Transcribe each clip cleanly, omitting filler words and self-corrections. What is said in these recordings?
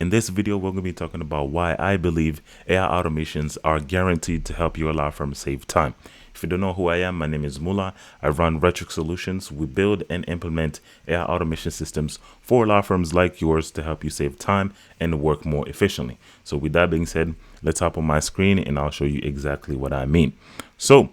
In this video, we're going to be talking about why I believe AI automations are guaranteed to help your law firm save time. If you don't know who I am, my name is Mula. I run Retric Solutions. We build and implement AI automation systems for law firms like yours to help you save time and work more efficiently. So with that being said, let's hop on my screen and I'll show you exactly what I mean. So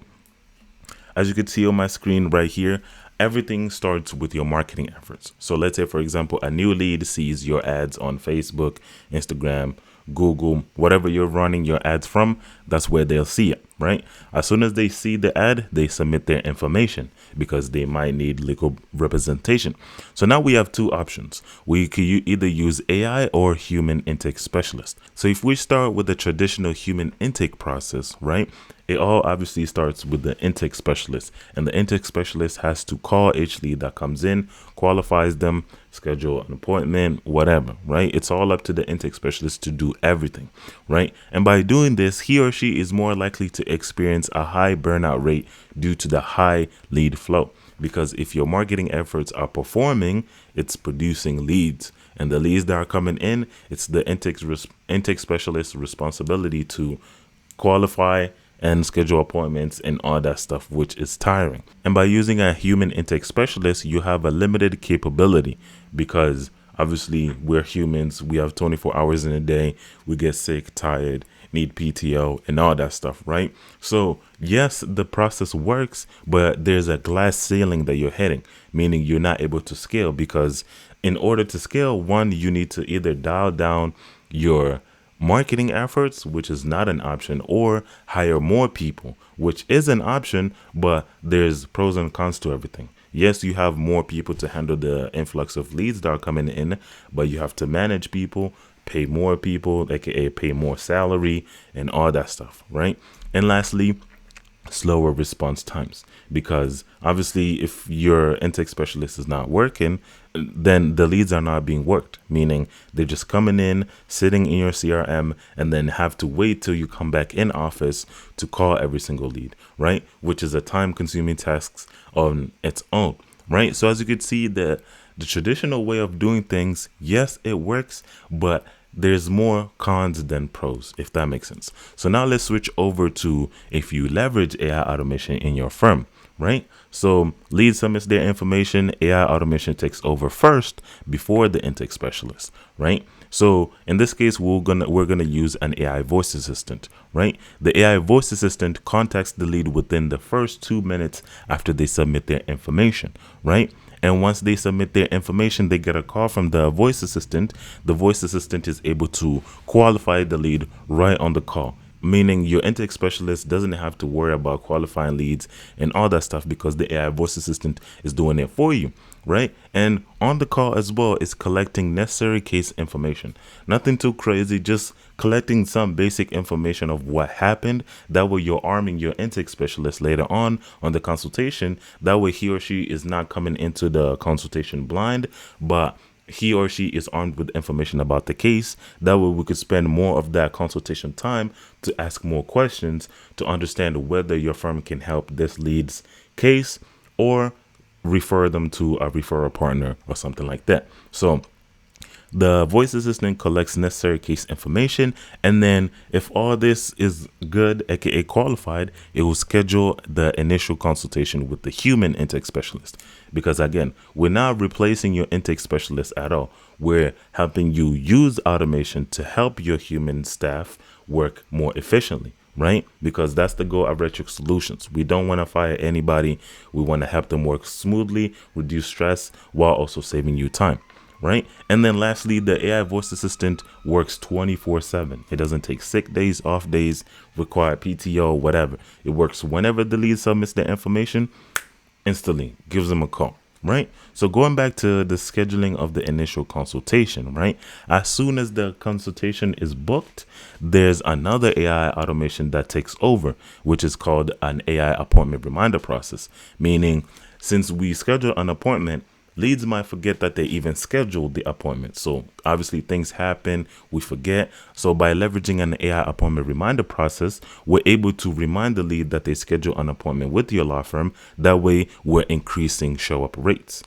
as you can see on my screen right here, everything starts with your marketing efforts. So let's say, for example, a new lead sees your ads on Facebook, Instagram, Google, whatever you're running your ads from, that's where they'll see it, right? As soon as they see the ad, they submit their information because they might need legal representation. So now we have two options. We could either use AI or human intake specialist. So if we start with the traditional human intake process, right? It all obviously starts with the intake specialist, and the intake specialist has to call each lead that comes in, qualifies them, schedule an appointment, whatever, right? It's all up to the intake specialist to do everything, right? And by doing this, he or she is more likely to experience a high burnout rate due to the high lead flow. Because if your marketing efforts are performing, it's producing leads. And the leads that are coming in, it's the intake specialist's responsibility to qualify and schedule appointments and all that stuff, which is tiring. And by using a human intake specialist, you have a limited capability because obviously we're humans. We have 24 hours in a day. We get sick, tired, need PTO and all that stuff, right? So yes, the process works, but there's a glass ceiling that you're hitting, meaning you're not able to scale because in order to scale, one, you need to either dial down your marketing efforts, which is not an option, or hire more people, which is an option, but there's pros and cons to everything. Yes, you have more people to handle the influx of leads that are coming in, but you have to manage people, pay more people, aka pay more salary and all that stuff, right? And lastly, slower response times, because obviously if your intake specialist is not working, then the leads are not being worked, meaning they're just coming in, sitting in your CRM, and then have to wait till you come back in office to call every single lead, right? Which is a time consuming task on its own, right? So as you can see, the traditional way of doing things, yes, it works, but there's more cons than pros, if that makes sense. So now let's switch over to if you leverage AI automation in your firm, right? So lead submits their information, AI automation takes over first before the intake specialist, right? So in this case, we're gonna use an AI voice assistant, right? The AI voice assistant contacts the lead within the first 2 minutes after they submit their information, right? And once they submit their information, they get a call from the voice assistant. The voice assistant is able to qualify the lead right on the call, meaning your intake specialist doesn't have to worry about qualifying leads and all that stuff because the AI voice assistant is doing it for you, right? And on the call as well is collecting necessary case information. Nothing too crazy, just collecting some basic information of what happened. That way you're arming your intake specialist later on the consultation. That way he or she is not coming into the consultation blind, but he or she is armed with information about the case. That way we could spend more of that consultation time to ask more questions to understand whether your firm can help this lead's case or refer them to a referral partner or something like that. So the voice assistant collects necessary case information, and then if all this is good, aka qualified, it will schedule the initial consultation with the human intake specialist. Because again, we're not replacing your intake specialist at all. We're helping you use automation to help your human staff work more efficiently, right? Because that's the goal of Retric Solutions. We don't want to fire anybody. We want to help them work smoothly, reduce stress, while also saving you time, right? And then lastly, the AI voice assistant works 24/7. It doesn't take sick days, off days, require PTO, whatever. It works whenever the lead submits the information, instantly gives them a call, right? So going back to the scheduling of the initial consultation, right? As soon as the consultation is booked, there's another AI automation that takes over, which is called an AI appointment reminder process, meaning since we schedule an appointment, leads might forget that they even scheduled the appointment. So obviously things happen, we forget. So by leveraging an AI appointment reminder process, we're able to remind the lead that they schedule an appointment with your law firm. That way we're increasing show up rates.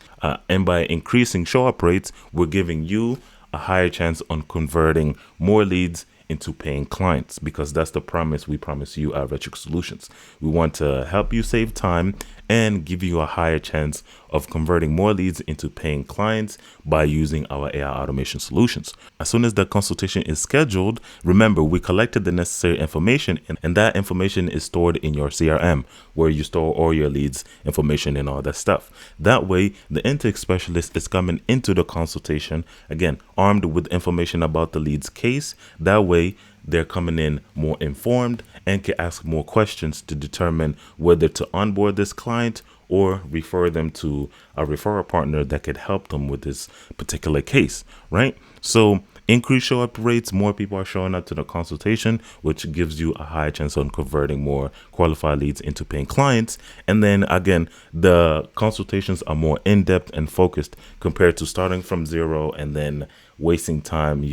And by increasing show up rates, we're giving you a higher chance on converting more leads into paying clients, because that's the promise we promise you at Retrix Solutions. We want to help you save time and give you a higher chance of converting more leads into paying clients by using our AI automation solutions. As soon as the consultation is scheduled, remember, we collected the necessary information, and that information is stored in your CRM, where you store all your leads, information, and all that stuff. That way, the intake specialist is coming into the consultation, again, armed with information about the lead's case. That way, they're coming in more informed and can ask more questions to determine whether to onboard this client or refer them to a referral partner that could help them with this particular case, right? So increased show up rates, more people are showing up to the consultation, which gives you a higher chance on converting more qualified leads into paying clients. And then again, the consultations are more in-depth and focused compared to starting from zero and then wasting time,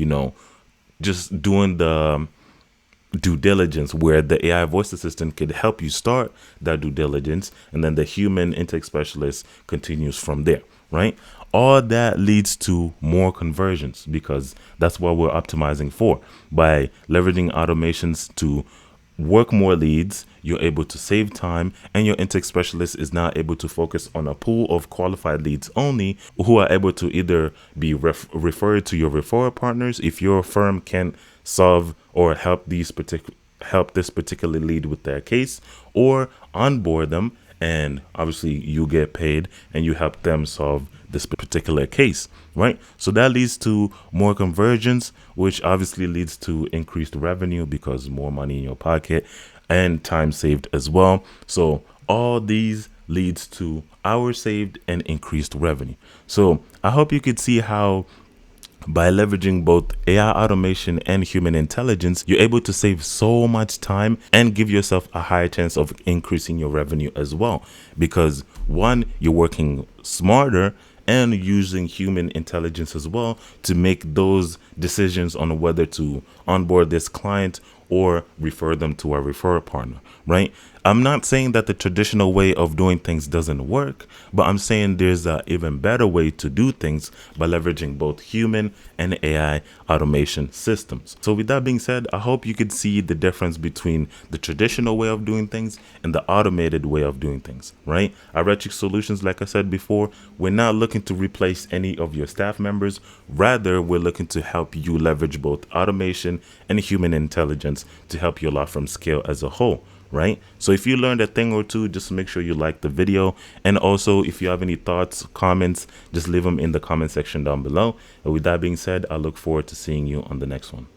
just doing the due diligence, where the AI voice assistant could help you start that due diligence, and then the human intake specialist continues from there, right? All that leads to more conversions, because that's what we're optimizing for. By leveraging automations to work more leads, you're able to save time, and your intake specialist is now able to focus on a pool of qualified leads only, who are able to either be referred to your referral partners if your firm can't solve or help this particular lead with their case, or onboard them, and obviously you get paid and you help them solve this particular case, right? So that leads to more conversions, which obviously leads to increased revenue, because more money in your pocket and time saved as well. So all these leads to hours saved and increased revenue. So I hope you could see how by leveraging both AI automation and human intelligence, you're able to save so much time and give yourself a higher chance of increasing your revenue as well. Because one, you're working smarter and using human intelligence as well to make those decisions on whether to onboard this client or refer them to a referral partner, right? I'm not saying that the traditional way of doing things doesn't work, but I'm saying there's an even better way to do things by leveraging both human and AI automation systems. So with that being said, I hope you could see the difference between the traditional way of doing things and the automated way of doing things, right? At Retrix Solutions, like I said before, we're not looking to replace any of your staff members. Rather, we're looking to help you leverage both automation and human intelligence to help your law firm scale as a whole, right? So if you learned a thing or two, just make sure you like the video. And also, if you have any thoughts, comments, just leave them in the comment section down below. And with that being said, I look forward to seeing you on the next one.